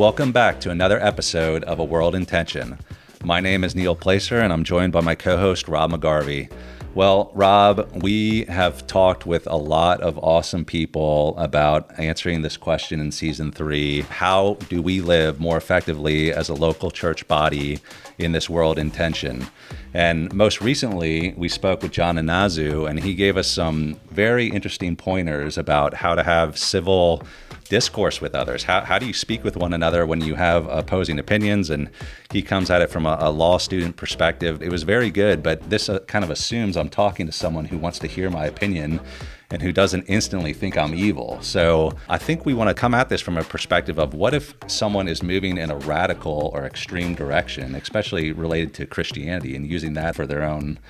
Welcome back to another episode of A World in Tension. My name is Neil Placer, and I'm joined by my co-host, Rob McGarvey. Well, Rob, we have talked with a lot of awesome people about answering this question in season 3. How do we live more effectively as a local church body in this world in tension? And most recently, we spoke with John Inazu, and he gave us some very interesting pointers about how to have civil discourse with others. How do you speak with one another when you have opposing opinions? And he comes at it from a law student perspective. It was very good, but this kind of assumes I'm talking to someone who wants to hear my opinion and who doesn't instantly think I'm evil. So I think we want to come at this from a perspective of what if someone is moving in a radical or extreme direction, especially related to Christianity, and using that for their own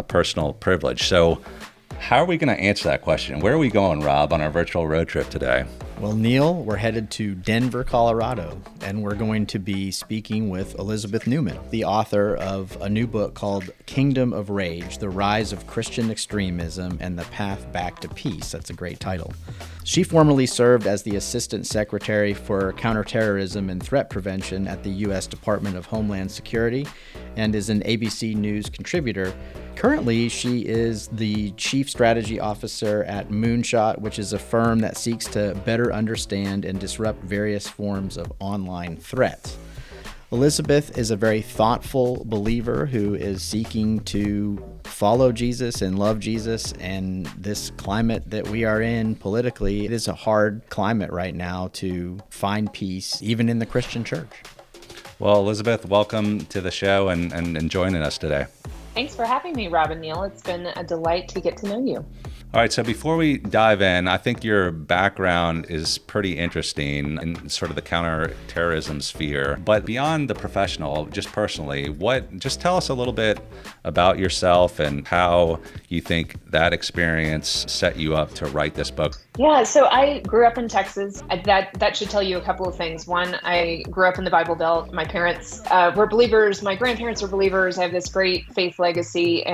personal privilege. So how are we going to answer that question? Where are we going, Rob, on our virtual road trip today? Well, Neil, we're headed to Denver, Colorado, and we're going to be speaking with Elizabeth Neumann, the author of a new book called Kingdom of Rage, The Rise of Christian Extremism and the Path Back to Peace. That's a great title. She formerly served as the Assistant Secretary for Counterterrorism and Threat Prevention at the U.S. Department of Homeland Security and is an ABC News contributor. Currently, she is the Chief Strategy Officer at Moonshot, which is a firm that seeks to better understand and disrupt various forms of online threats. Elizabeth is a very thoughtful believer who is seeking to follow Jesus and love Jesus, and this climate that we are in politically, it is a hard climate right now to find peace, even in the Christian church. Well, Elizabeth, welcome to the show and joining us today. Thanks for having me, Rob and Neil. It's been a delight to get to know you. All right, so before we dive in, I think your background is pretty interesting in sort of the counterterrorism sphere. But beyond the professional, just personally, just tell us a little bit about yourself and how you think that experience set you up to write this book. Yeah, so I grew up in Texas. That should tell you a couple of things. One, I grew up in the Bible Belt. My parents were believers. My grandparents were believers. I have this great faith legacy,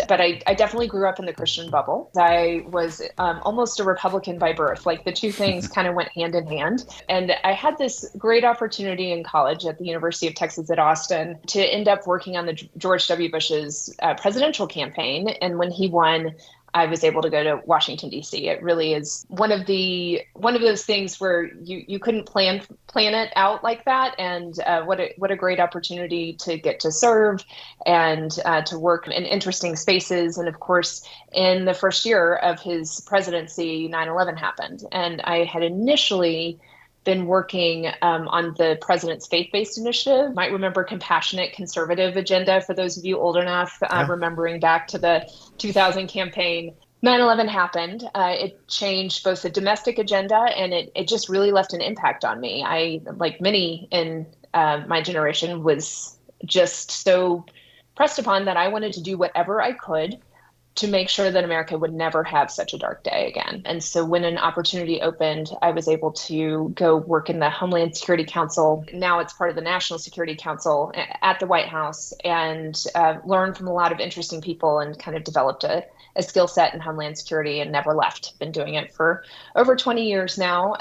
but I definitely grew up in the Christian bubble. I was almost a Republican by birth. Like the two things kind of went hand in hand. And I had this great opportunity in college at the University of Texas at Austin to end up working on the George W. Bush's presidential campaign. And when he won, I was able to go to Washington, D.C. It really is one of those things where you couldn't plan it out like that. And what a great opportunity to get to serve and to work in interesting spaces. And of course, in the first year of his presidency, 9/11 happened. And I had initially been working on the president's faith-based initiative. You might remember Compassionate Conservative Agenda, for those of you old enough, remembering back to the 2000 campaign. 9/11 happened. It changed both the domestic agenda, and it just really left an impact on me. I, like many in my generation, was just so pressed upon that I wanted to do whatever I could to make sure that America would never have such a dark day again. And so when an opportunity opened, I was able to go work in the Homeland Security Council. Now it's part of the National Security Council at the White House, and learn from a lot of interesting people and kind of developed a skill set in Homeland Security and never left. Been doing it for over 20 years now,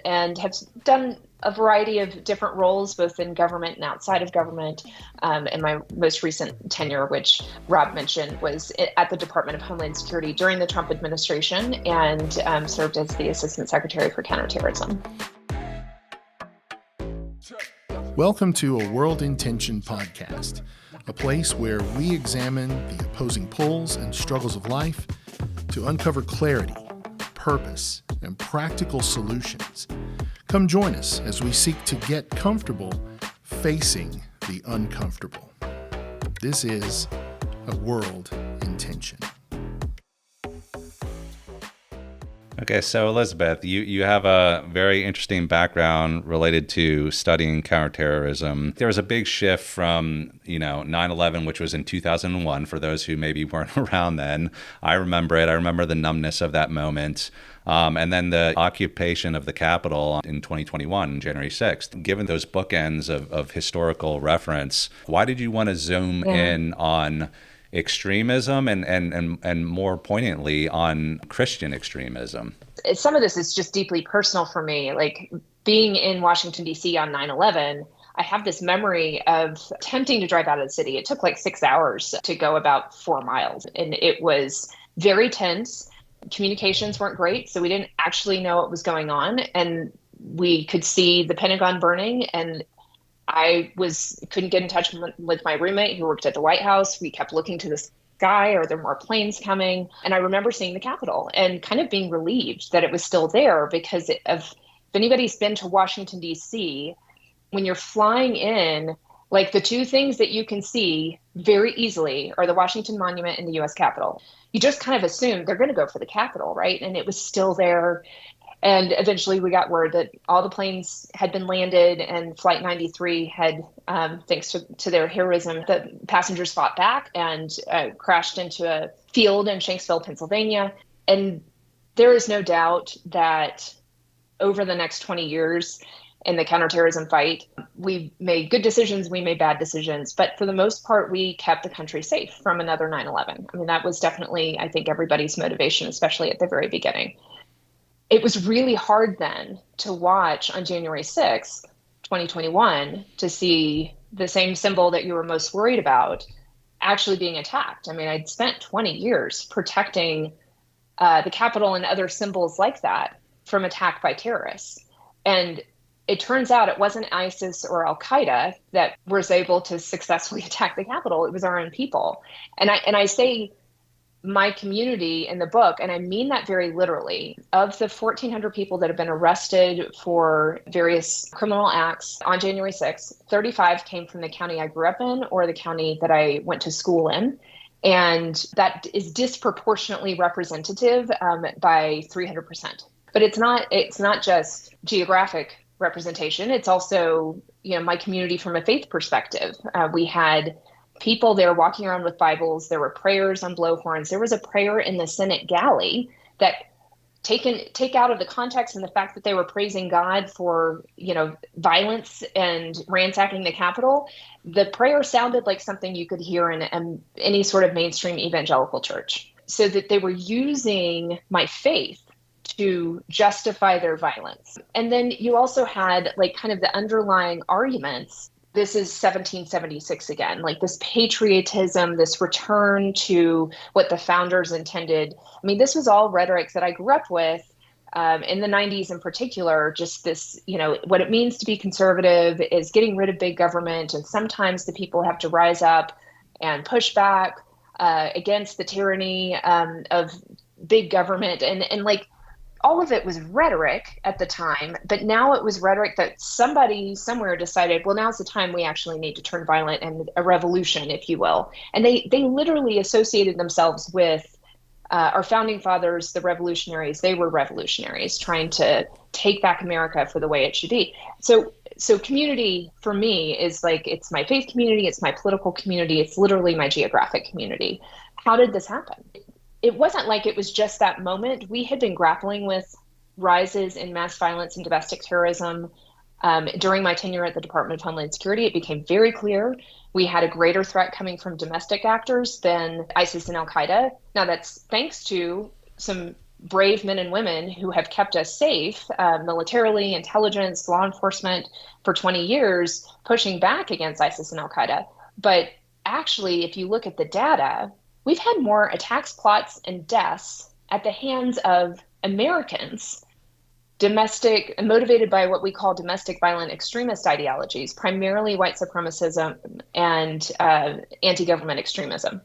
and have done a variety of different roles, both in government and outside of government. And my most recent tenure, which Rob mentioned, was at the Department of Homeland Security during the Trump administration, and served as the Assistant Secretary for Counterterrorism. Welcome to A World in Tension podcast, a place where we examine the opposing pulls and struggles of life to uncover clarity, purpose, and practical solutions. Come join us as we seek to get comfortable facing the uncomfortable. This is A World in Tension. Okay, so Elizabeth, you have a very interesting background related to studying counterterrorism. There was a big shift from, 9/11, which was in 2001, for those who maybe weren't around then. I remember it. I remember the numbness of that moment. And then the occupation of the Capitol in 2021, January 6th. Given those bookends of historical reference, why did you want to zoom in on extremism and more poignantly on Christian extremism? Some of this is just deeply personal for me. Like being in Washington, D.C. on 9/11, I have this memory of attempting to drive out of the city. It took like 6 hours to go about 4 miles, and it was very tense. Communications weren't great, so we didn't actually know what was going on. And we could see the Pentagon burning, and couldn't get in touch with my roommate who worked at the White House. We kept looking to the sky. Are there more planes coming? And I remember seeing the Capitol and kind of being relieved that it was still there, because if anybody's been to Washington, D.C., when you're flying in, like the two things that you can see very easily are the Washington Monument and the U.S. Capitol. You just kind of assume they're going to go for the Capitol, right? And it was still there. And eventually we got word that all the planes had been landed, and Flight 93 had, thanks to their heroism, the passengers fought back and crashed into a field in Shanksville, Pennsylvania. And there is no doubt that over the next 20 years in the counterterrorism fight, we made good decisions, we made bad decisions, but for the most part, we kept the country safe from another 9/11. I mean, that was definitely, I think, everybody's motivation, especially at the very beginning. It was really hard then to watch on January 6th, 2021, to see the same symbol that you were most worried about actually being attacked. I mean, I'd spent 20 years protecting the Capitol and other symbols like that from attack by terrorists. And it turns out it wasn't ISIS or Al Qaeda that was able to successfully attack the Capitol. It was our own people. And I say my community in the book, and I mean that very literally. Of the 1,400 people that have been arrested for various criminal acts on January 6th, 35 came from the county I grew up in or the county that I went to school in. And that is disproportionately representative by 300%. But it's not just geographic representation. It's also, my community from a faith perspective. We had people there walking around with Bibles. There were prayers on blowhorns. There was a prayer in the Senate galley that take out of the context and the fact that they were praising God for, violence and ransacking the Capitol. The prayer sounded like something you could hear in any sort of mainstream evangelical church. So that they were using my faith to justify their violence. And then you also had like kind of the underlying arguments. This is 1776 again, like this patriotism, this return to what the founders intended. I mean, this was all rhetoric that I grew up with in the 90s in particular. Just this, what it means to be conservative is getting rid of big government. And sometimes the people have to rise up and push back against the tyranny of big government. And like, all of it was rhetoric at the time, but now it was rhetoric that somebody somewhere decided, well, now's the time we actually need to turn violent and a revolution, if you will. And they literally associated themselves with our founding fathers, the revolutionaries. They were revolutionaries trying to take back America for the way it should be. So community for me is like, it's my faith community, it's my political community, it's literally my geographic community. How did this happen? It wasn't like it was just that moment. We had been grappling with rises in mass violence and domestic terrorism during my tenure at the Department of Homeland Security. It became very clear we had a greater threat coming from domestic actors than ISIS and Al Qaeda. Now, that's thanks to some brave men and women who have kept us safe, militarily, intelligence, law enforcement, for 20 years, pushing back against ISIS and Al Qaeda. But actually, if you look at the data, we've had more attacks, plots, and deaths at the hands of Americans, motivated by what we call domestic violent extremist ideologies, primarily white supremacism and anti-government extremism.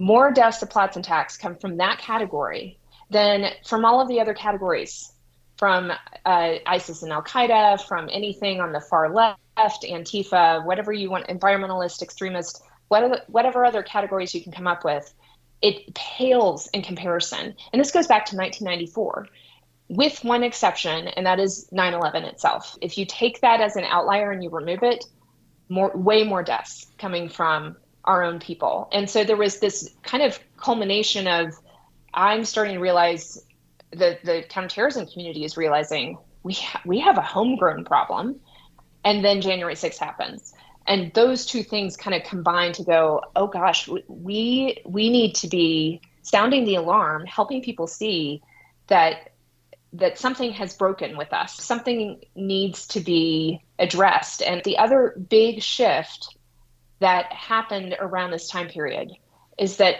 More deaths, plots, and attacks come from that category than from all of the other categories, from ISIS and Al Qaeda, from anything on the far left, Antifa, whatever you want, environmentalist, extremist, whatever other categories you can come up with. It pales in comparison. And this goes back to 1994, with one exception, and that is 9/11 itself. If you take that as an outlier and you remove it, way more deaths coming from our own people. And so there was this kind of culmination of, I'm starting to realize that the counterterrorism community is realizing we have a homegrown problem. And then January 6th happens. And those two things kind of combine to go, oh gosh, we need to be sounding the alarm, helping people see that that something has broken with us. Something needs to be addressed. And the other big shift that happened around this time period is that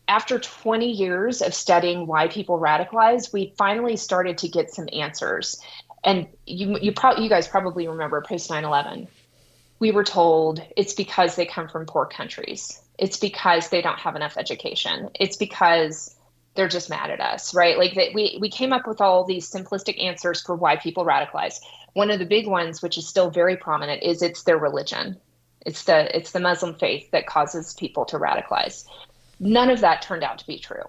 after 20 years of studying why people radicalize, we finally started to get some answers. And you guys probably remember post 9/11. We were told it's because they come from poor countries. It's because they don't have enough education. It's because they're just mad at us, right? Like we came up with all these simplistic answers for why people radicalize. One of the big ones, which is still very prominent, is it's their religion. It's the Muslim faith that causes people to radicalize. None of that turned out to be true.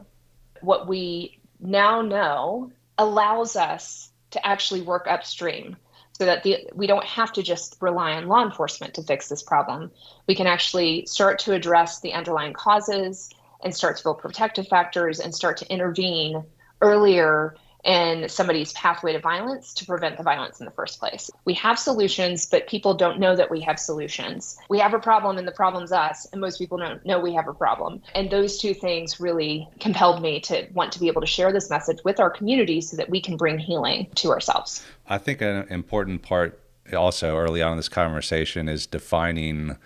What we now know allows us to actually work upstream so that we don't have to just rely on law enforcement to fix this problem. We can actually start to address the underlying causes and start to build protective factors and start to intervene earlier in somebody's pathway to violence to prevent the violence in the first place. We have solutions, but people don't know that we have solutions. We have a problem and the problem's us, and most people don't know we have a problem. And those two things really compelled me to want to be able to share this message with our community so that we can bring healing to ourselves. I think an important part also early on in this conversation is defining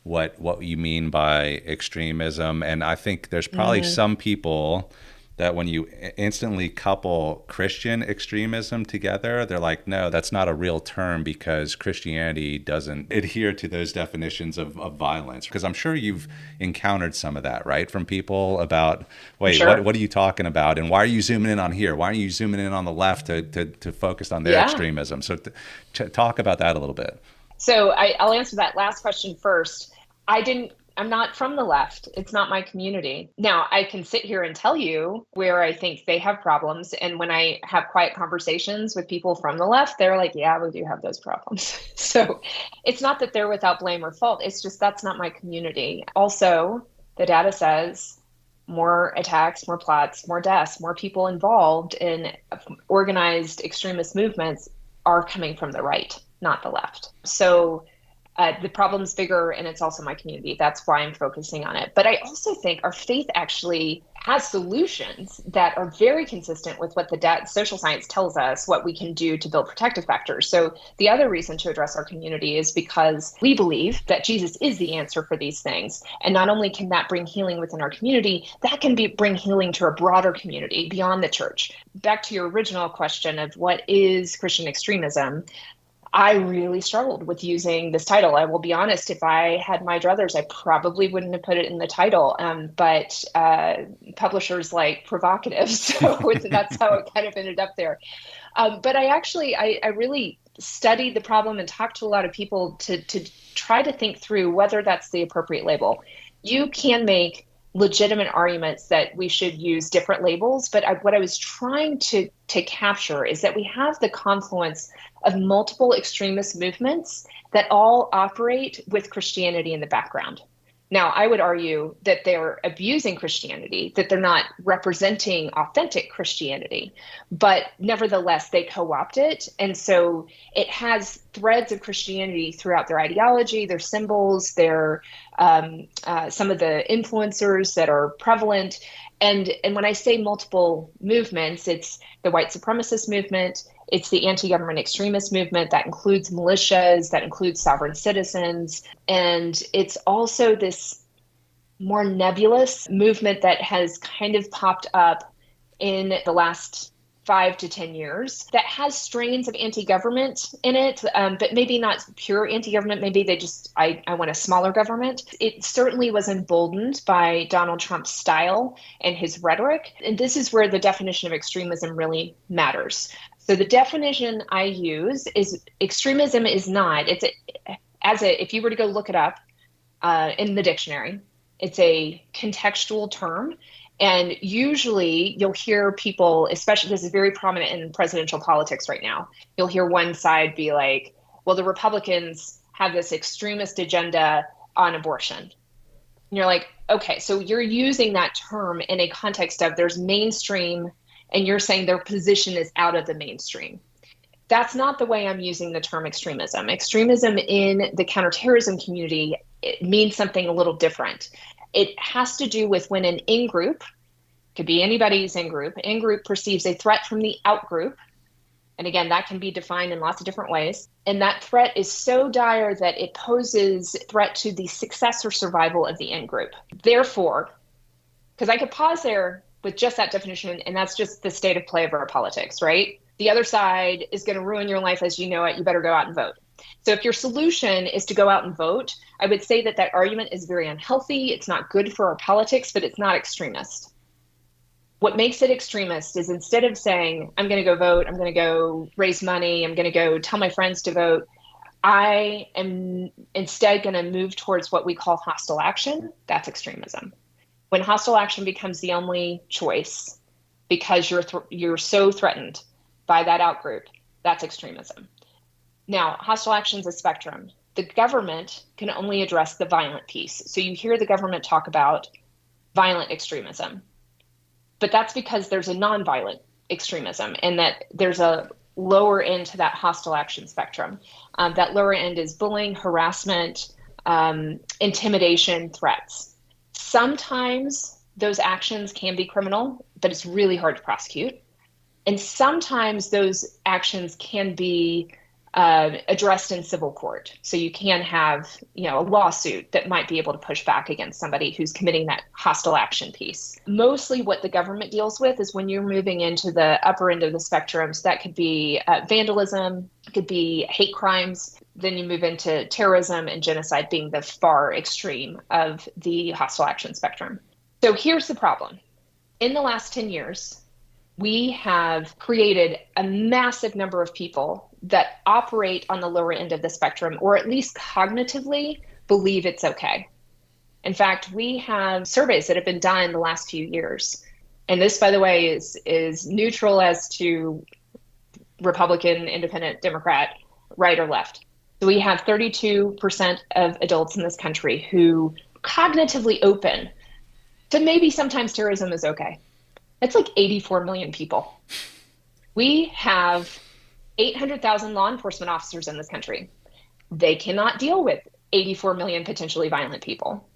what you mean by extremism. And I think there's probably some people that when you instantly couple Christian extremism together, they're like, no, that's not a real term because Christianity doesn't adhere to those definitions of violence. Because I'm sure you've encountered some of that, right? From people about, wait, Sure. what are you talking about? And why are you zooming in on here? Why are you zooming in on the left to focus on their extremism? So talk about that a little bit. So I'll answer that last question first. I'm not from the left. It's not my community. Now, I can sit here and tell you where I think they have problems. And when I have quiet conversations with people from the left, they're like, yeah, we do have those problems. So it's not that they're without blame or fault. It's just that's not my community. Also, the data says more attacks, more plots, more deaths, more people involved in organized extremist movements are coming from the right, not the left. So the problem's bigger, and it's also my community. That's why I'm focusing on it. But I also think our faith actually has solutions that are very consistent with what the social science tells us what we can do to build protective factors. So the other reason to address our community is because we believe that Jesus is the answer for these things. And not only can that bring healing within our community, that can bring healing to a broader community beyond the church. Back to your original question of what is Christian extremism, I really struggled with using this title. I will be honest, if I had my druthers, I probably wouldn't have put it in the title. But publishers like provocative, so that's how it kind of ended up there. But I really studied the problem and talked to a lot of people to try to think through whether that's the appropriate label. You can make legitimate arguments that we should use different labels, but what I was trying to capture is that we have the confluence of multiple extremist movements that all operate with Christianity in the background. Now, I would argue that they're abusing Christianity, that they're not representing authentic Christianity, but nevertheless, they co-opt it. And so it has threads of Christianity throughout their ideology, their symbols, their some of the influencers that are prevalent. And when I say multiple movements, it's the white supremacist movement, it's the anti-government extremist movement that includes militias, that includes sovereign citizens. And it's also this more nebulous movement that has kind of popped up in the last 5 to 10 years that has strains of anti-government in it, but maybe not pure anti-government. Maybe they just, I want a smaller government. It certainly was emboldened by Donald Trump's style and his rhetoric. And this is where the definition of extremism really matters. So the definition I use is extremism is not, if you were to go look it up in the dictionary, it's a contextual term. And usually you'll hear people, especially this is very prominent in presidential politics right now, you'll hear one side be like, well, the Republicans have this extremist agenda on abortion. And you're like, okay, so you're using that term in a context of there's mainstream and you're saying their position is out of the mainstream. That's not the way I'm using the term extremism. Extremism in the counterterrorism community, it means something a little different. It has to do with when an in-group, could be anybody's in-group perceives a threat from the out-group And again, that can be defined in lots of different ways. And that threat is so dire that it poses threat to the success or survival of the in-group. Therefore, because I could pause there with just that definition, and that's just the state of play of our politics, right? The other side is going to ruin your life as you know it. You better go out and vote. So if your solution is to go out and vote, I would say that that argument is very unhealthy. It's not good for our politics, but it's not extremist. What makes it extremist is instead of saying, I'm going to go vote, I'm going to go raise money, I'm going to go tell my friends to vote, I am instead going to move towards what we call hostile action. That's extremism. When hostile action becomes the only choice because you're so threatened by that outgroup, that's extremism. Now, hostile action is a spectrum. The government can only address the violent piece. So you hear the government talk about violent extremism, but that's because there's a nonviolent extremism and that there's a lower end to that hostile action spectrum. That lower end is bullying, harassment, intimidation, threats. Sometimes those actions can be criminal, but it's really hard to prosecute. And sometimes those actions can be addressed in civil court. So you can have, a lawsuit that might be able to push back against somebody who's committing that hostile action piece. Mostly what the government deals with is when you're moving into the upper end of the spectrum. So that could be vandalism, it could be hate crimes. Then you move into terrorism and genocide being the far extreme of the hostile action spectrum. So here's the problem. In the last 10 years, we have created a massive number of people that operate on the lower end of the spectrum, or at least cognitively believe it's okay. In fact, we have surveys that have been done in the last few years. And this, by the way, is neutral as to Republican, Independent, Democrat, right or left. So we have 32% of adults in this country who cognitively open to maybe sometimes terrorism is okay. That's like 84 million people. We have 800,000 law enforcement officers in this country. They cannot deal with 84 million potentially violent people.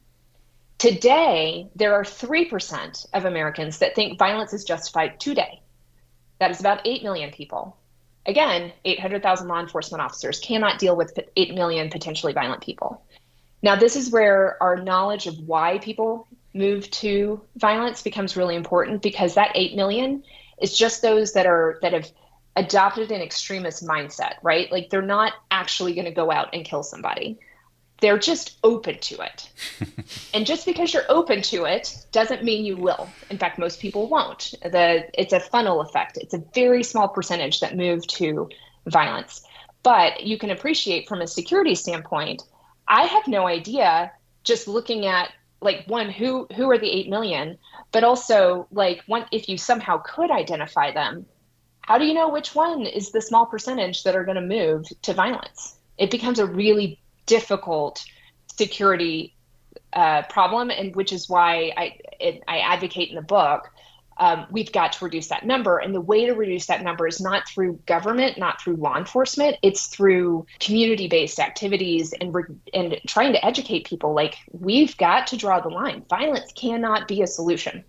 Today, there are 3% of Americans that think violence is justified today. That is about 8 million people. Again, 800,000 law enforcement officers cannot deal with 8 million potentially violent people. Now, this is where our knowledge of why people move to violence becomes really important, because that 8 million is just those that have adopted an extremist mindset, right? Like they're not actually going to go out and kill somebody. They're just open to it. And just because you're open to it doesn't mean you will. In fact, most people won't. It's a funnel effect. It's a very small percentage that move to violence. But you can appreciate from a security standpoint, I have no idea, just looking at like one, who are the 8 million, but also like one, if you somehow could identify them, how do you know which one is the small percentage that are going to move to violence? It becomes a really difficult security problem, and which is why I advocate in the book, we've got to reduce that number. And the way to reduce that number is not through government, not through law enforcement. It's through community-based activities and trying to educate people. Like, we've got to draw the line. Violence cannot be a solution.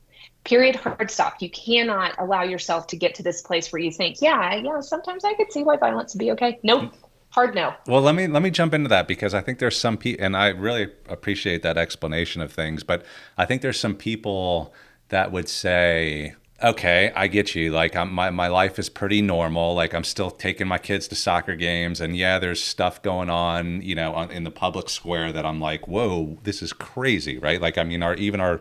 Period. Hard stop. You cannot allow yourself to get to this place where you think, yeah, sometimes I could see why violence would be okay. Nope. Hard no. Well, let me jump into that, because I think there's some people, and I really appreciate that explanation of things, but I think there's some people that would say, okay, I get you. Like, my life is pretty normal. Like, I'm still taking my kids to soccer games, and yeah, there's stuff going on, in the public square that I'm like, whoa, this is crazy, right? Like, I mean, our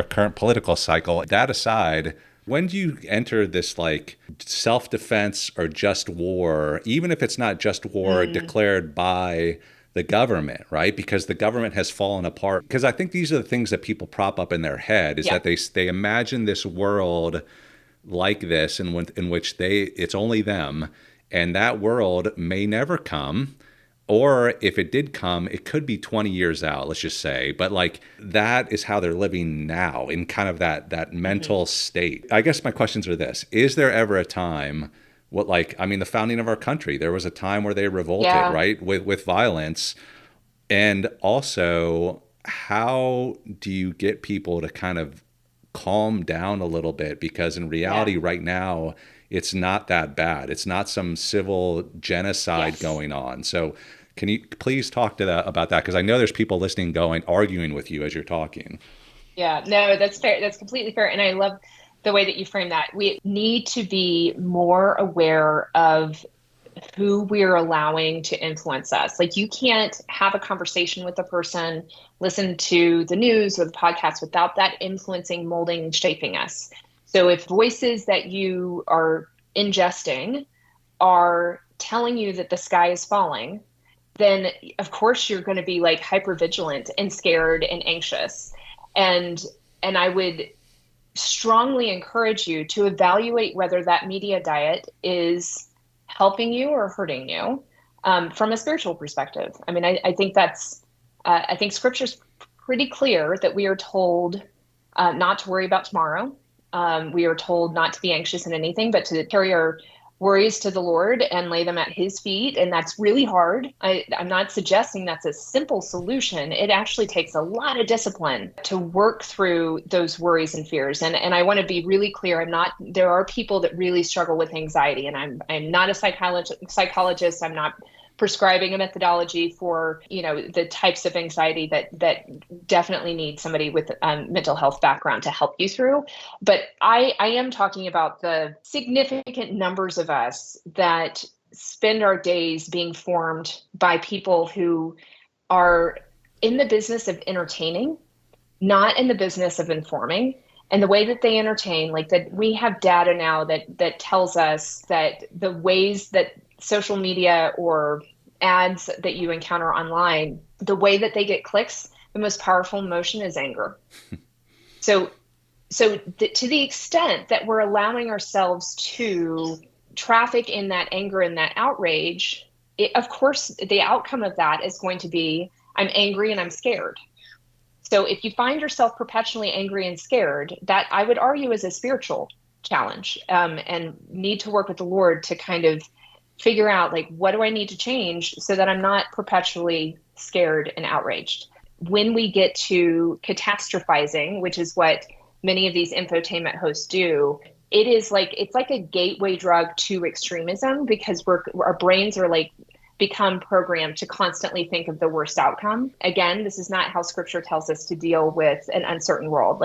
current political cycle. That aside, when do you enter this like self-defense or just war, even if it's not just war declared by the government, right? Because the government has fallen apart. Because I think these are the things that people prop up in their head, is that they imagine this world like this in which it's only them, and that world may never come. Or if it did come, it could be 20 years out, let's just say. But like, that is how they're living now, in kind of that mental state. I guess my questions are this. Is there ever a time, the founding of our country, there was a time where they revolted, right? With violence. And also, how do you get people to kind of calm down a little bit, because in reality right now, it's not that bad. It's not some civil genocide going on. So can you please talk to that about that? Because I know there's people listening arguing with you as you're talking. Yeah, no, that's fair. That's completely fair. And I love the way that you frame that. We need to be more aware of who we're allowing to influence us. Like, you can't have a conversation with a person, listen to the news or the podcast without that influencing, molding, and shaping us. So if voices that you are ingesting are telling you that the sky is falling, then of course you're going to be like hyper vigilant and scared and anxious. And I would strongly encourage you to evaluate whether that media diet is helping you or hurting you, from a spiritual perspective. I mean, I think I think scripture's pretty clear that we are told not to worry about tomorrow. We are told not to be anxious in anything, but to carry our worries to the Lord and lay them at his feet. And that's really hard. I'm not suggesting that's a simple solution. It actually takes a lot of discipline to work through those worries and fears. And I want to be really clear. There are people that really struggle with anxiety, and I'm not a psychologist. I'm not prescribing a methodology for, the types of anxiety that definitely need somebody with mental health background to help you through. But I am talking about the significant numbers of us that spend our days being formed by people who are in the business of entertaining, not in the business of informing. And the way that they entertain, like that, we have data now that tells us that the ways that social media or ads that you encounter online, the way that they get clicks, the most powerful emotion is anger. So to the extent that we're allowing ourselves to traffic in that anger and that outrage, of course, the outcome of that is going to be, I'm angry and I'm scared. So if you find yourself perpetually angry and scared, that I would argue is a spiritual challenge, and need to work with the Lord to kind of figure out, like, what do I need to change so that I'm not perpetually scared and outraged. When we get to catastrophizing, which is what many of these infotainment hosts do, it's like a gateway drug to extremism, because our brains are become programmed to constantly think of the worst outcome. Again, this is not how scripture tells us to deal with an uncertain world.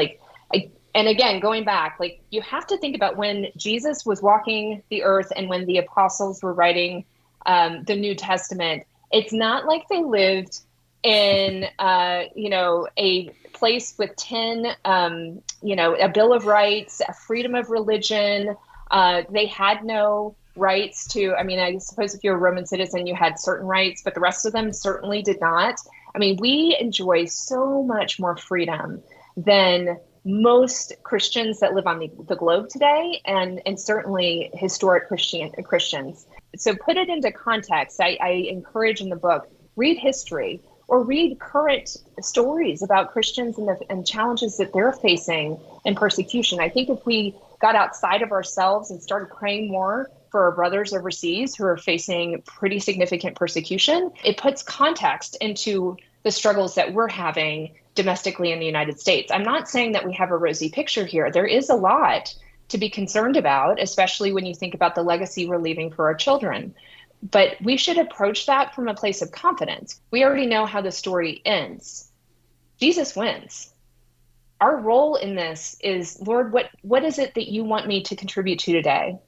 And again, going back, you have to think about when Jesus was walking the earth and when the apostles were writing the New Testament. It's not like they lived in, a place with 10, a Bill of Rights, a freedom of religion. They had no rights to, I suppose if you're a Roman citizen, you had certain rights, but the rest of them certainly did not. We enjoy so much more freedom than most Christians that live on the globe today, and certainly historic Christians. So put it into context. I encourage in the book, read history or read current stories about Christians and challenges that they're facing in persecution. I think if we got outside of ourselves and started praying more for our brothers overseas who are facing pretty significant persecution, it puts context into the struggles that we're having domestically in the United States. I'm not saying that we have a rosy picture here. There is a lot to be concerned about, especially when you think about the legacy we're leaving for our children. But we should approach that from a place of confidence. We already know how the story ends. Jesus wins. Our role in this is, Lord, what is it that you want me to contribute to today?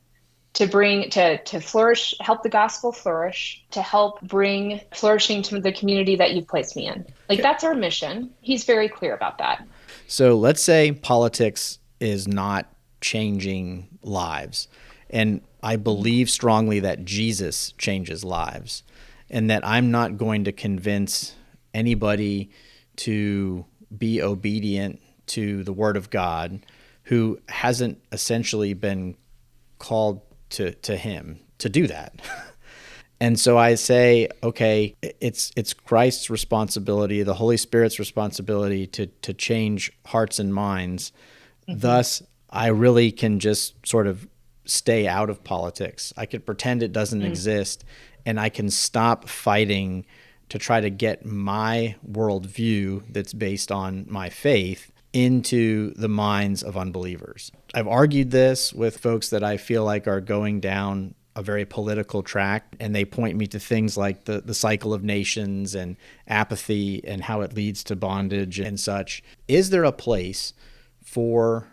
To bring, to flourish, help the gospel flourish, to help bring flourishing to the community that you've placed me in. That's our mission. He's very clear about that. So let's say politics is not changing lives. And I believe strongly that Jesus changes lives, and that I'm not going to convince anybody to be obedient to the word of God who hasn't essentially been called to him to do that. And so I say, okay, it's Christ's responsibility, the Holy Spirit's responsibility to change hearts and minds. Mm-hmm. Thus, I really can just sort of stay out of politics. I could pretend it doesn't exist, and I can stop fighting to try to get my worldview that's based on my faith into the minds of unbelievers. I've argued this with folks that I feel like are going down a very political track, and they point me to things like the cycle of nations and apathy and how it leads to bondage and such. Is there a place for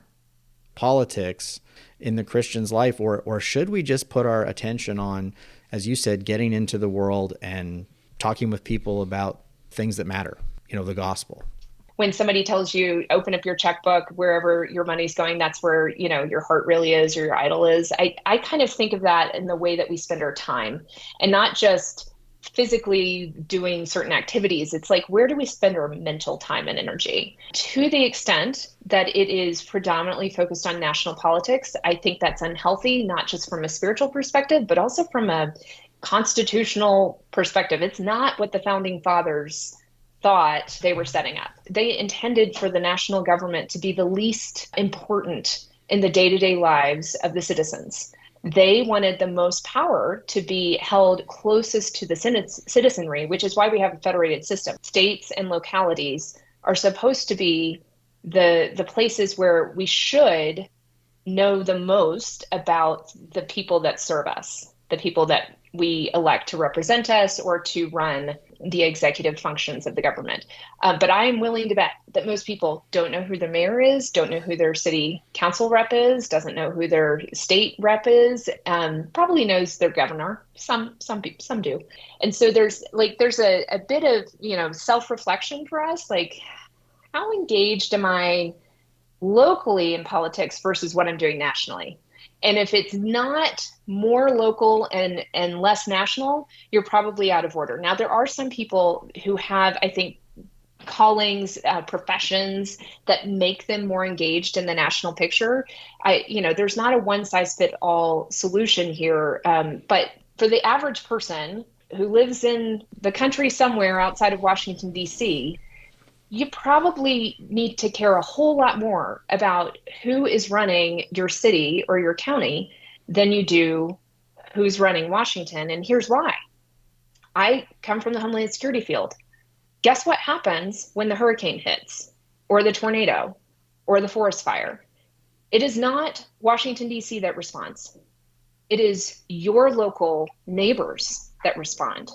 politics in the Christian's life, or should we just put our attention on, as you said, getting into the world and talking with people about things that matter, the gospel? When somebody tells you open up your checkbook, wherever your money's going, that's where, your heart really is, or your idol is. I kind of think of that in the way that we spend our time, and not just physically doing certain activities. It's like, where do we spend our mental time and energy? To the extent that it is predominantly focused on national politics, I think that's unhealthy, not just from a spiritual perspective, but also from a constitutional perspective. It's not what the founding fathers thought they were setting up. They intended for the national government to be the least important in the day-to-day lives of the citizens. They wanted the most power to be held closest to the citizenry, which is why we have a federated system. States and localities are supposed to be the places where we should know the most about the people that serve us, the people that we elect to represent us or to run the executive functions of the government. But I am willing to bet that most people don't know who the mayor is, don't know who their city council rep is, doesn't know who their state rep is, probably knows their governor. Some do. And so there's a bit of, self-reflection for us, like, how engaged am I locally in politics versus what I'm doing nationally? And if it's not more local and less national, you're probably out of order. Now, there are some people who have, I think, callings, professions that make them more engaged in the national picture. There's not a one-size-fits-all solution here. But for the average person who lives in the country somewhere outside of Washington, D.C., you probably need to care a whole lot more about who is running your city or your county than you do who's running Washington. And here's why. I come from the Homeland Security field. Guess what happens when the hurricane hits, or the tornado, or the forest fire? It is not Washington, D.C. that responds. It is your local neighbors that respond.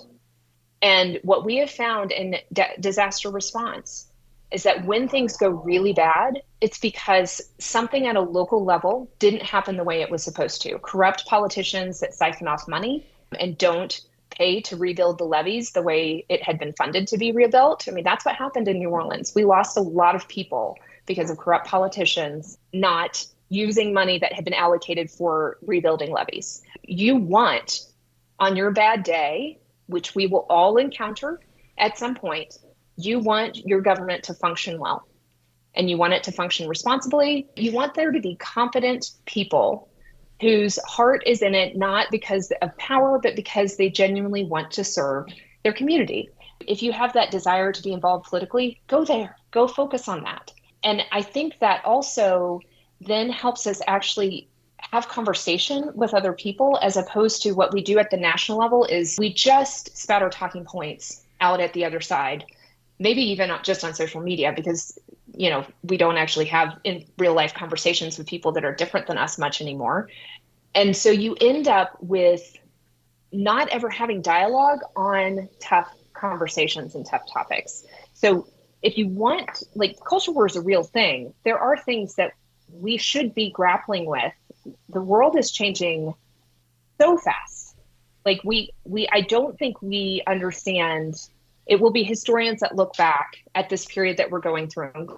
And what we have found in disaster response is that when things go really bad, it's because something at a local level didn't happen the way it was supposed to. Corrupt politicians that siphon off money and don't pay to rebuild the levees the way it had been funded to be rebuilt. I mean, that's what happened in New Orleans. We lost a lot of people because of corrupt politicians not using money that had been allocated for rebuilding levees. You want, on your bad day, which we will all encounter at some point, you want your government to function well, and you want it to function responsibly. You want there to be competent people whose heart is in it, not because of power, but because they genuinely want to serve their community. If you have that desire to be involved politically, go there, go focus on that. And I think that also then helps us actually have conversation with other people, as opposed to what we do at the national level is we just spout our talking points out at the other side, maybe even not just on social media, because we don't actually have in real life conversations with people that are different than us much anymore. And so you end up with not ever having dialogue on tough conversations and tough topics. So if you want, culture war is a real thing, there are things that we should be grappling with. The world is changing so fast. I don't think we understand. It will be historians that look back at this period that we're going through and go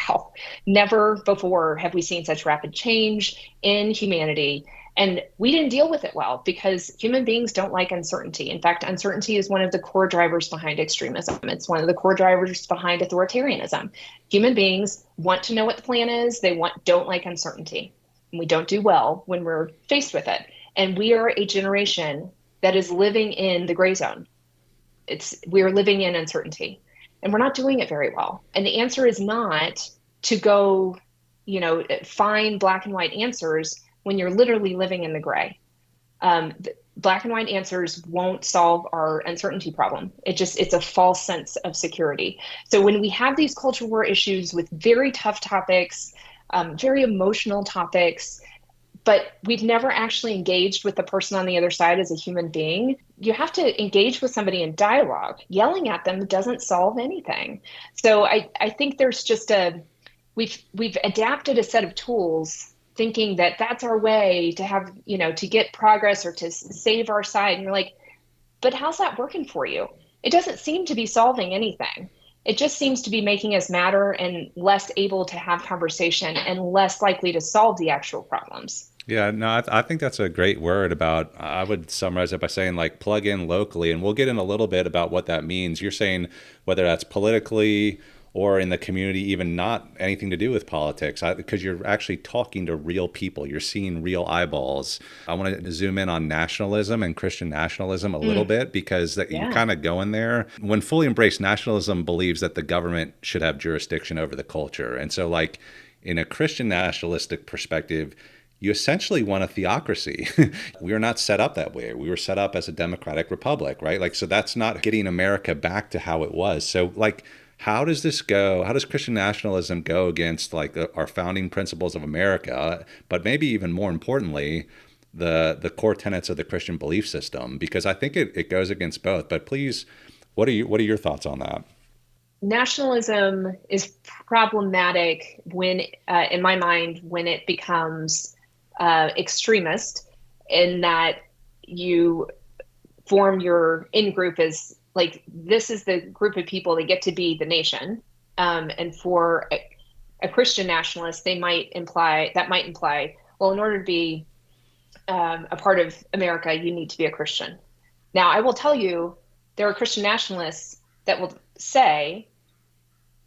wow, never before have we seen such rapid change in humanity. And we didn't deal with it well because human beings don't like uncertainty. In fact, uncertainty is one of the core drivers behind extremism. It's one of the core drivers behind authoritarianism. Human beings want to know what the plan is. They don't like uncertainty. And we don't do well when we're faced with it. And we are a generation that is living in the gray zone. We are living in uncertainty, and we're not doing it very well. And the answer is not to go, find black and white answers when you're literally living in the gray. black and white answers won't solve our uncertainty problem. It's a false sense of security. So when we have these culture war issues with very tough topics, very emotional topics, but we've never actually engaged with the person on the other side as a human being, you have to engage with somebody in dialogue. Yelling at them doesn't solve anything. So I think there's just we've adapted a set of tools thinking that that's our way to have, to get progress or to save our side. And you're like, but how's that working for you? It doesn't seem to be solving anything. It just seems to be making us madder and less able to have conversation and less likely to solve the actual problems. Yeah, no, I think that's a great word about, I would summarize it by saying like plug in locally, and we'll get in a little bit about what that means. You're saying whether that's politically or in the community, even not anything to do with politics, because you're actually talking to real people. You're seeing real eyeballs. I want to zoom in on nationalism and Christian nationalism a little bit, because you're kind of going there. When fully embraced, nationalism believes that the government should have jurisdiction over the culture. And so like in a Christian nationalistic perspective, you essentially want a theocracy. We are not set up that way. We were set up as a democratic republic, right? Like, so that's not getting America back to how it was. So like, how does this go? How does Christian nationalism go against like our founding principles of America, but maybe even more importantly, the core tenets of the Christian belief system? Because I think it goes against both. But please, what are your thoughts on that? Nationalism is problematic when, in my mind, when it becomes extremist, in that you form your in-group as like, this is the group of people that get to be the nation. And for a Christian nationalist, that might imply, well, in order to be a part of America, you need to be a Christian. Now, I will tell you, there are Christian nationalists that will say,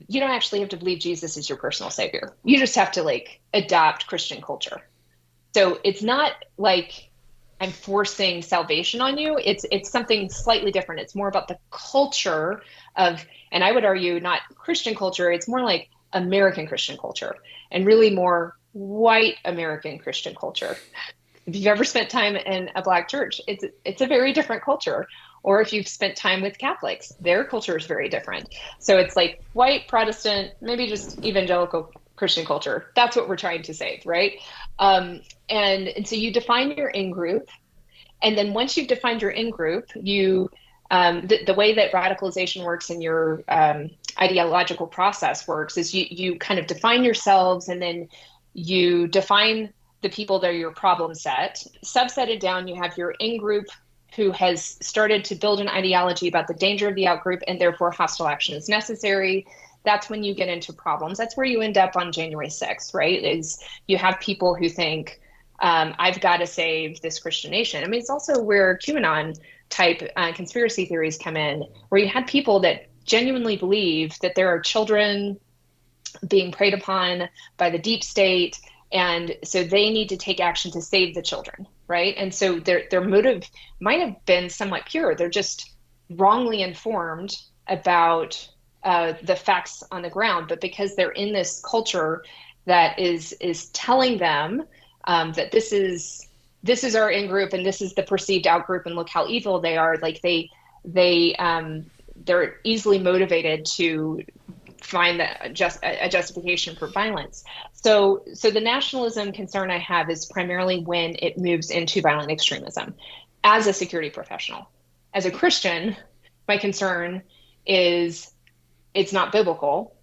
you don't actually have to believe Jesus is your personal savior. You just have to like adopt Christian culture. So it's not like I'm forcing salvation on you. It's something slightly different. It's more about the culture of, and I would argue not Christian culture. It's more like American Christian culture, and really more white American Christian culture. If you've ever spent time in a Black church, it's a very different culture. Or if you've spent time with Catholics, their culture is very different. So it's like white Protestant, maybe just evangelical Christian culture. That's what we're trying to save, right? And so you define your in-group. And then once you've defined your in-group, you the way that radicalization works in your ideological process works is you kind of define yourselves, and then you define the people that are your problem set. Subset it down, you have your in-group who has started to build an ideology about the danger of the out-group, and therefore hostile action is necessary. That's when you get into problems. That's where you end up on January 6th, right? Is you have people who think, I've got to save this Christian nation. I mean, it's also where QAnon type conspiracy theories come in, where you had people that genuinely believe that there are children being preyed upon by the deep state, and so they need to take action to save the children, right? And so their motive might have been somewhat pure. They're just wrongly informed about the facts on the ground, but because they're in this culture that is telling them that this is our in-group and this is the perceived out-group, and look how evil they are, like they're easily motivated to find a justification for violence. So the nationalism concern I have is primarily when it moves into violent extremism. As a security professional, as a Christian, my concern is it's not biblical.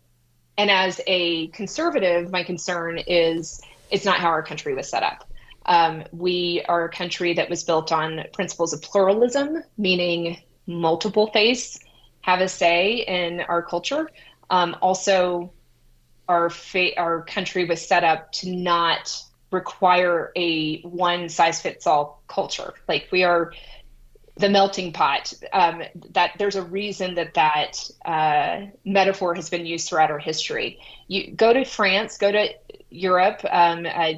And as a conservative, my concern is it's not how our country was set up. We are a country that was built on principles of pluralism, meaning multiple faiths have a say in our culture. Also, our country was set up to not require a one-size-fits-all culture. Like, we are the melting pot. That there's a reason that metaphor has been used throughout our history. You go to France, go to Europe,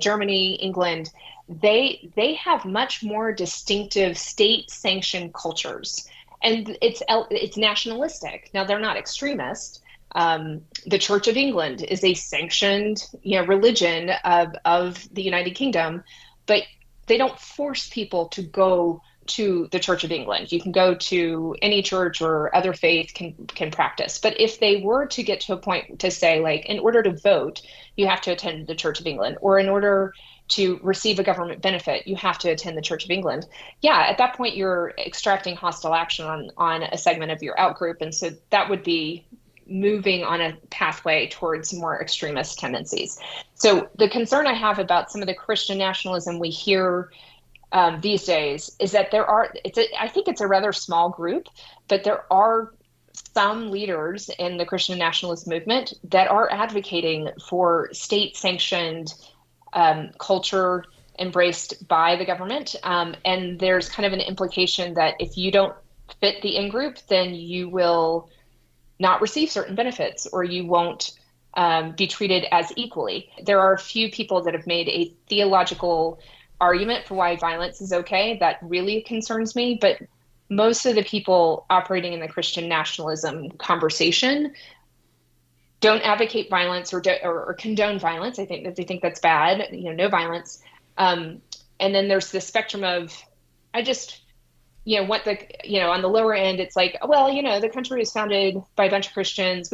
Germany, England. They have much more distinctive state-sanctioned cultures, and it's nationalistic. Now, they're not extremist. The Church of England is a sanctioned, religion of the United Kingdom, but they don't force people to go to the Church of England. You can go to any church or other faith can practice. But if they were to get to a point to say, like, in order to vote, you have to attend the Church of England, or in order to receive a government benefit, you have to attend the Church of England. Yeah, at that point, you're extracting hostile action on a segment of your outgroup. And so that would be moving on a pathway towards more extremist tendencies. So the concern I have about some of the Christian nationalism we hear these days is that I think it's a rather small group, but there are some leaders in the Christian nationalist movement that are advocating for state-sanctioned culture embraced by the government. And there's kind of an implication that if you don't fit the in-group, then you will not receive certain benefits, or you won't be treated as equally. There are a few people that have made a theological argument for why violence is okay. That really concerns me. But most of the people operating in the Christian nationalism conversation don't advocate violence or condone violence. I think that they think that's bad, no violence. And then there's the spectrum of, on the lower end, it's like, well, the country is founded by a bunch of Christians.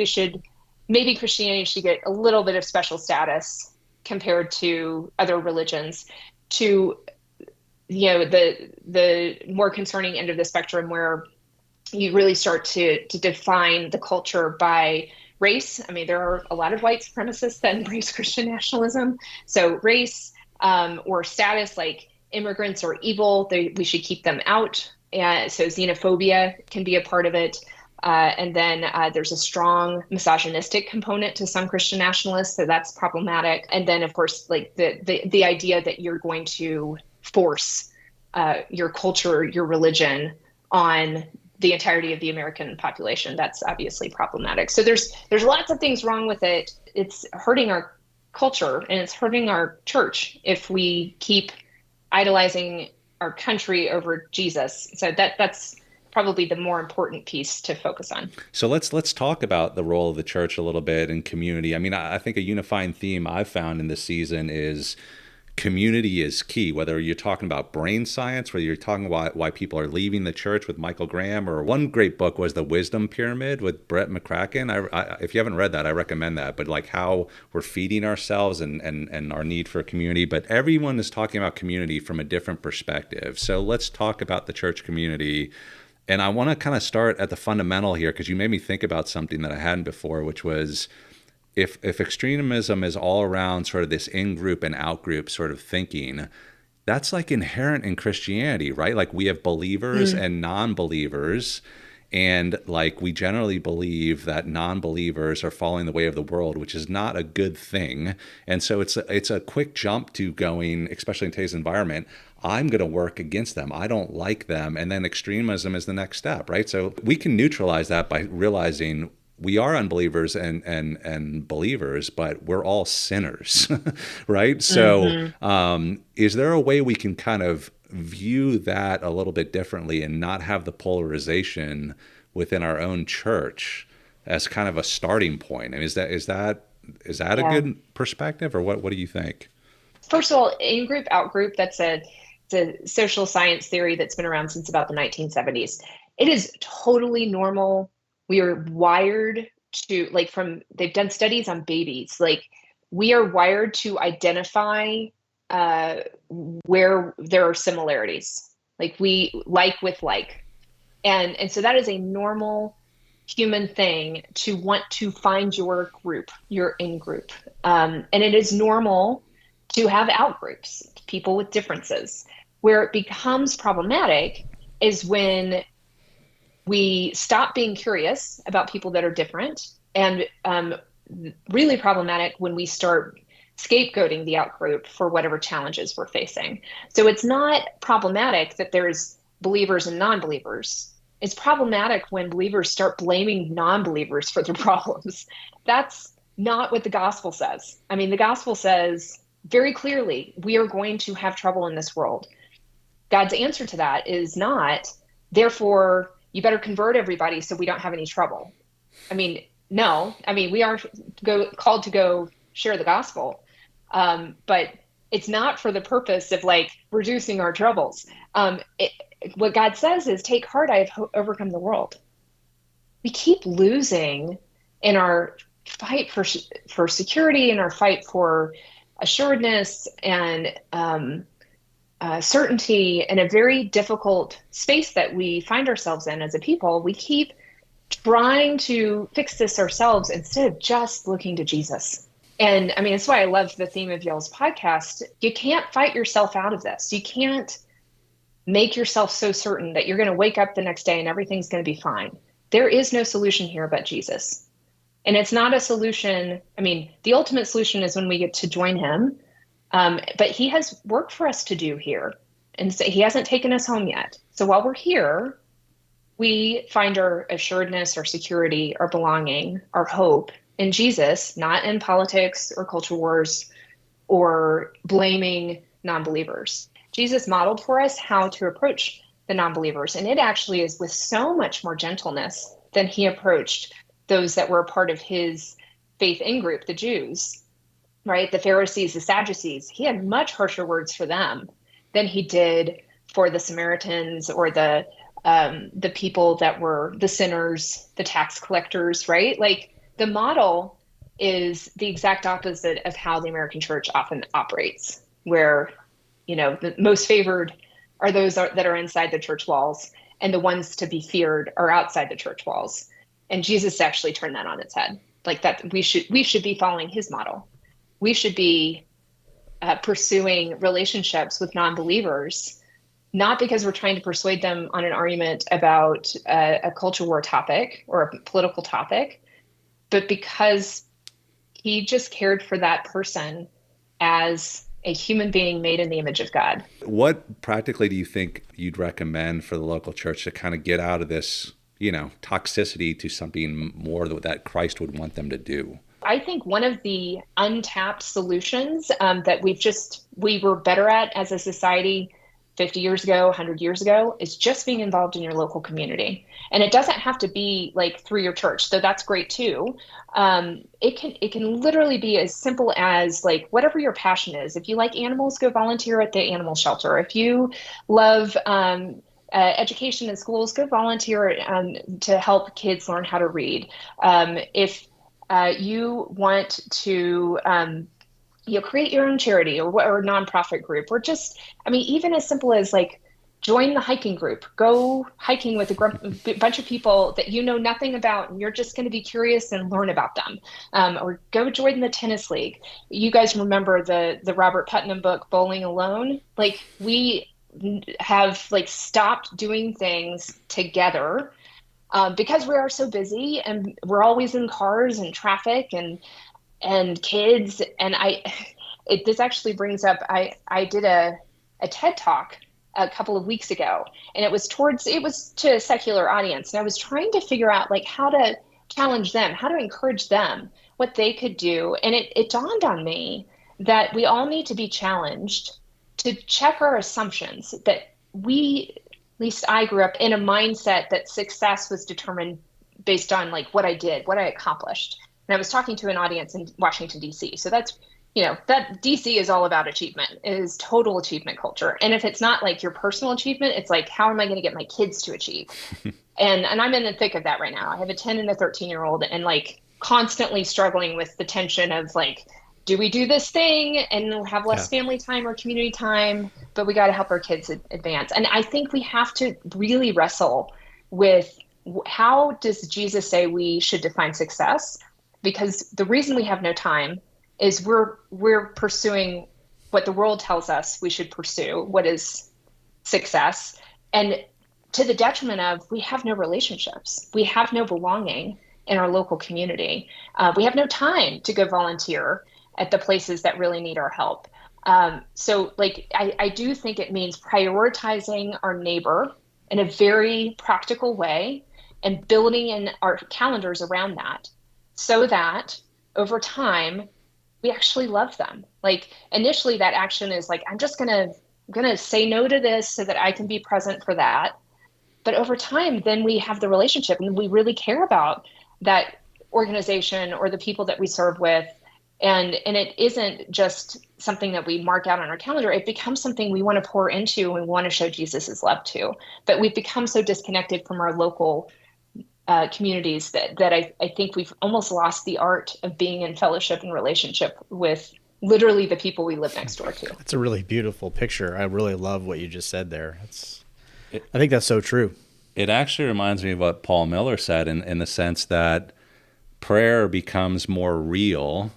Maybe Christianity should get a little bit of special status compared to other religions, to, the more concerning end of the spectrum, where you really start to define the culture by race. I mean, there are a lot of white supremacists that embrace Christian nationalism. So race or status, like immigrants are evil, we should keep them out. So xenophobia can be a part of it. And then there's a strong misogynistic component to some Christian nationalists, so that's problematic. And then, of course, like the idea that you're going to force your culture, your religion on the entirety of the American population, that's obviously problematic. So there's lots of things wrong with it. It's hurting our culture and it's hurting our church if we keep idolizing our country over Jesus. So that's probably the more important piece to focus on. So let's talk about the role of the church a little bit in community. I mean, I think a unifying theme I've found in this season is community is key, whether you're talking about brain science, whether you're talking about why people are leaving the church with Michael Graham, or one great book was The Wisdom Pyramid with Brett McCracken. I if you haven't read that, I recommend that. But like how we're feeding ourselves and our need for community. But everyone is talking about community from a different perspective. So let's talk about the church community. And I want to kind of start at the fundamental here, because you made me think about something that I hadn't before, which was, if extremism is all around sort of this in-group and out-group sort of thinking, that's like inherent in Christianity, right? Like we have believers and non-believers, and like we generally believe that non-believers are following the way of the world, which is not a good thing. And so it's a quick jump to going, especially in today's environment, I'm going to work against them. I don't like them. And then extremism is the next step, right? So we can neutralize that by realizing we are unbelievers and believers, but we're all sinners, right? So is there a way we can kind of view that a little bit differently and not have the polarization within our own church as kind of a starting point? And is that a good perspective, or what do you think? First of all, in-group, out-group, it's a social science theory that's been around since about the 1970s. It is totally normal. We are wired to, they've done studies on babies. Like, we are wired to identify where there are similarities. Like, we like with like. And so that is a normal human thing, to want to find your group, your in-group. And it is normal to have out-groups, people with differences. Where it becomes problematic is when we stop being curious about people that are different, and really problematic when we start scapegoating the outgroup for whatever challenges we're facing. So it's not problematic that there's believers and non-believers. It's problematic when believers start blaming non-believers for their problems. That's not what the gospel says. I mean, the gospel says very clearly, we are going to have trouble in this world. God's answer to that is not, therefore, you better convert everybody so we don't have any trouble. I mean, no. I mean, we are called to go share the gospel, but it's not for the purpose of reducing our troubles. what God says is, take heart, I have overcome the world. We keep losing in our fight for security, in our fight for assuredness and certainty in a very difficult space that we find ourselves in as a people. We keep trying to fix this ourselves instead of just looking to Jesus. And I mean, that's why I love the theme of y'all's podcast. You can't fight yourself out of this. You can't make yourself so certain that you're going to wake up the next day and everything's going to be fine. There is no solution here but Jesus. And it's not a solution. I mean, the ultimate solution is when we get to join him. But he has work for us to do here. And so he hasn't taken us home yet. So while we're here, we find our assuredness, our security, our belonging, our hope in Jesus, not in politics or culture wars or blaming non-believers. Jesus modeled for us how to approach the non-believers. And it actually is with so much more gentleness than he approached those that were a part of his faith in-group, the Jews, right? The Pharisees, the Sadducees. He had much harsher words for them than he did for the Samaritans or the people that were the sinners, the tax collectors, right? Like the model is the exact opposite of how the American church often operates, where, you know, the most favored are those that are inside the church walls, and the ones to be feared are outside the church walls. And Jesus actually turned that on its head. Like that, we should be following his model. We should be pursuing relationships with non-believers, not because we're trying to persuade them on an argument about a culture war topic or a political topic, but because he just cared for that person as a human being made in the image of God. What practically do you think you'd recommend for the local church to kind of get out of this, you know, toxicity to something more that Christ would want them to do? I think one of the untapped solutions that we were better at as a society 50 years ago, 100 years ago, is just being involved in your local community. And it doesn't have to be like through your church, though that's great too. It can literally be as simple as like whatever your passion is. If you like animals, go volunteer at the animal shelter. If you love education in schools, go volunteer to help kids learn how to read. If you want to create your own charity or nonprofit group, or just, I mean, even as simple as like join the hiking group, go hiking with a bunch of people that you know nothing about, and you're just going to be curious and learn about them, or go join the tennis league. You guys remember the Robert Putnam book, Bowling Alone? Like we have like stopped doing things together because we are so busy and we're always in cars and traffic and kids. And this actually brings up, I did a TED talk a couple of weeks ago, and it was to a secular audience. And I was trying to figure out like how to challenge them, how to encourage them, what they could do. And it dawned on me that we all need to be challenged to check our assumptions, that at least I grew up in a mindset that success was determined based on like what I did, what I accomplished. And I was talking to an audience in Washington, D.C. So that's, that D.C. is all about achievement. It is total achievement culture. And if it's not like your personal achievement, it's like, how am I going to get my kids to achieve? and I'm in the thick of that right now. I have a 10 and a 13-year-old and like constantly struggling with the tension of like, do we do this thing and have less family time or community time? But we got to help our kids advance. And I think we have to really wrestle with how does Jesus say we should define success? Because the reason we have no time is we're pursuing what the world tells us we should pursue, what is success, and to the detriment of we have no relationships, we have no belonging in our local community, we have no time to go volunteer at the places that really need our help. So like I do think it means prioritizing our neighbor in a very practical way and building in our calendars around that, so that over time we actually love them. Like initially that action is like, I'm just gonna say no to this so that I can be present for that. But over time, then we have the relationship and we really care about that organization or the people that we serve with. And it isn't just something that we mark out on our calendar. It becomes something we want to pour into and we want to show Jesus's love to. But we've become so disconnected from our local communities that I think we've almost lost the art of being in fellowship and relationship with literally the people we live next door to. It's a really beautiful picture. I really love what you just said there. I think that's so true. It actually reminds me of what Paul Miller said in the sense that prayer becomes more real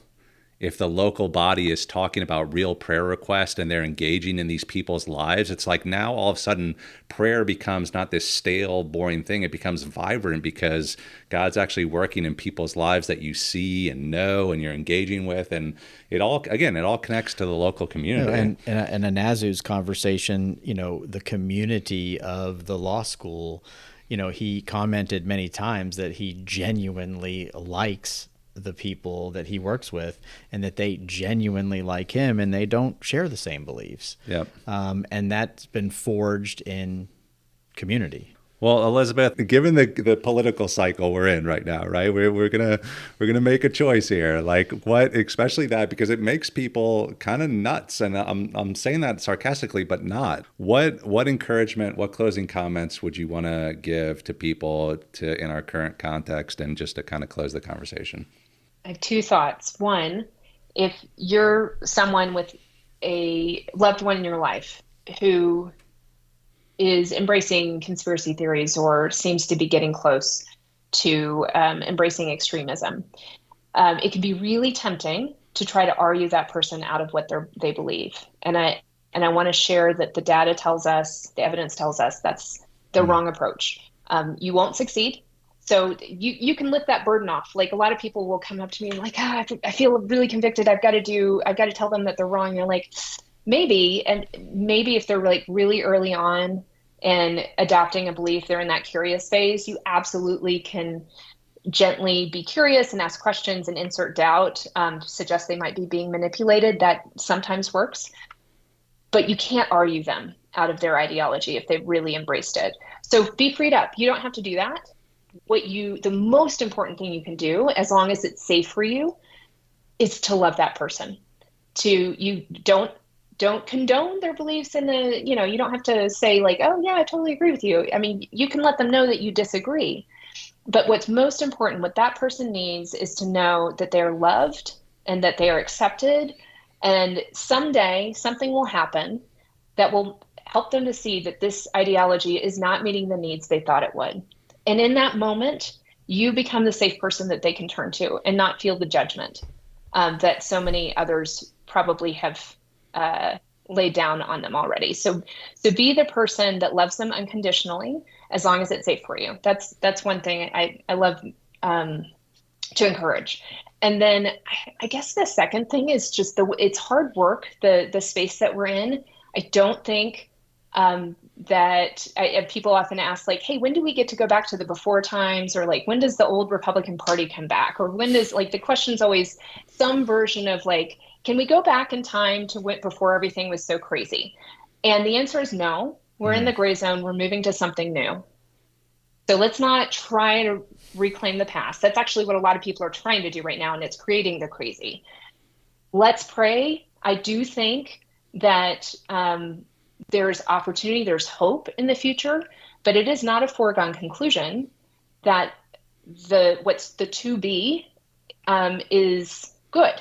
if the local body is talking about real prayer requests and they're engaging in these people's lives. It's like now all of a sudden prayer becomes not this stale, boring thing. It becomes vibrant because God's actually working in people's lives that you see and know and you're engaging with. And it all connects to the local community. And in Azu's conversation, the community of the law school, he commented many times that he genuinely likes the people that he works with and that they genuinely like him and they don't share the same beliefs. Yep. And that's been forged in community. Well, Elizabeth, given the political cycle we're in right now, right? We're gonna make a choice here. Like what, especially that, because it makes people kind of nuts. And I'm saying that sarcastically, but not. What encouragement, what closing comments would you want to give to people in our current context and just to kind of close the conversation? I have two thoughts. One, if you're someone with a loved one in your life who is embracing conspiracy theories or seems to be getting close to embracing extremism, it can be really tempting to try to argue that person out of what they believe. And I want to share that the data tells us, the evidence tells us that's the wrong approach. You won't succeed. So you can lift that burden off. Like a lot of people will come up to me and like, I feel really convicted. I've got to tell them that they're wrong. And you're like, maybe if they're like really early on and adopting a belief, they're in that curious phase, you absolutely can gently be curious and ask questions and insert doubt, suggest they might be being manipulated. That sometimes works, but you can't argue them out of their ideology if they've really embraced it. So be freed up. You don't have to do that. The most important thing you can do, as long as it's safe for you, is to love that person. You don't condone their beliefs and you don't have to say like, oh yeah, I totally agree with you. I mean, you can let them know that you disagree. But what's most important, what that person needs is to know that they're loved and that they are accepted. And someday something will happen that will help them to see that this ideology is not meeting the needs they thought it would. And in that moment, you become the safe person that they can turn to and not feel the judgment that so many others probably have laid down on them already. So be the person that loves them unconditionally, as long as it's safe for you. That's one thing I love to encourage. And then I guess the second thing is just it's hard work, the space that we're in. I don't think that people often ask like, hey, when do we get to go back to the before times? Or like, when does the old Republican Party come back? Or when does, like, the question's always some version of like, can we go back in time to before everything was so crazy? And the answer is no. We're in the gray zone. We're moving to something new. So let's not try to reclaim the past. That's actually what a lot of people are trying to do right now, and it's creating the crazy. Let's pray. I do think that there's opportunity, there's hope in the future, but it is not a foregone conclusion that what's the to be is good.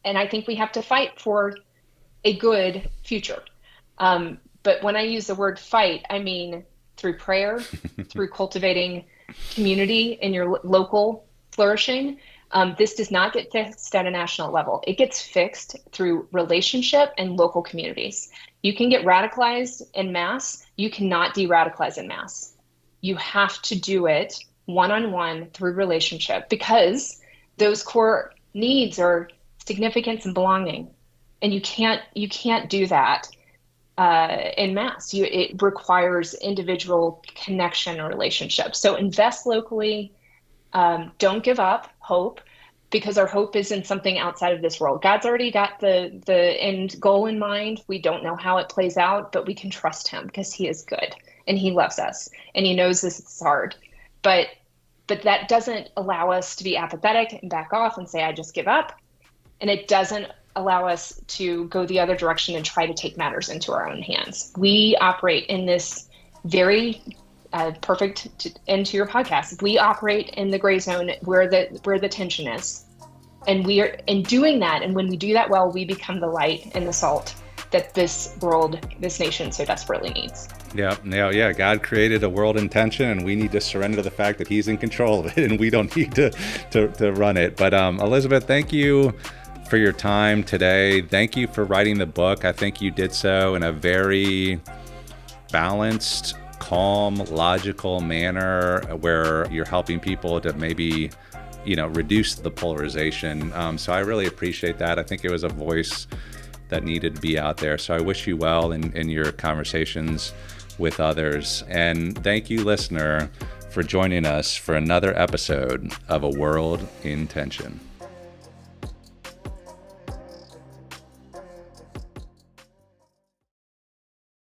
And I think we have to fight for a good future. But when I use the word fight, I mean through prayer, through cultivating community in your local flourishing. This does not get fixed at a national level. It gets fixed through relationship and local communities. You can get radicalized en masse. You cannot de-radicalize en masse. You have to do it one-on-one through relationship, because those core needs are significance and belonging. And you can't do that en masse. It requires individual connection and relationship. So invest locally. Don't give up hope, because our hope is in something outside of this world. God's already got the end goal in mind. We don't know how it plays out, but we can trust him because he is good and he loves us and he knows this is hard. But that doesn't allow us to be apathetic and back off and say, I just give up. And it doesn't allow us to go the other direction and try to take matters into our own hands. We operate in this very end to your podcast. We operate in the gray zone where the tension is. And we are in doing that. And when we do that well, we become the light and the salt that this world, this nation so desperately needs. Yeah. God created a world in tension, and we need to surrender to the fact that he's in control of it, and we don't need to run it. But Elizabeth, thank you for your time today. Thank you for writing the book. I think you did so in a very balanced, calm, logical manner where you're helping people to maybe, reduce the polarization. So I really appreciate that. I think it was a voice that needed to be out there. So I wish you well in your conversations with others. And thank you, listener, for joining us for another episode of A World in Tension.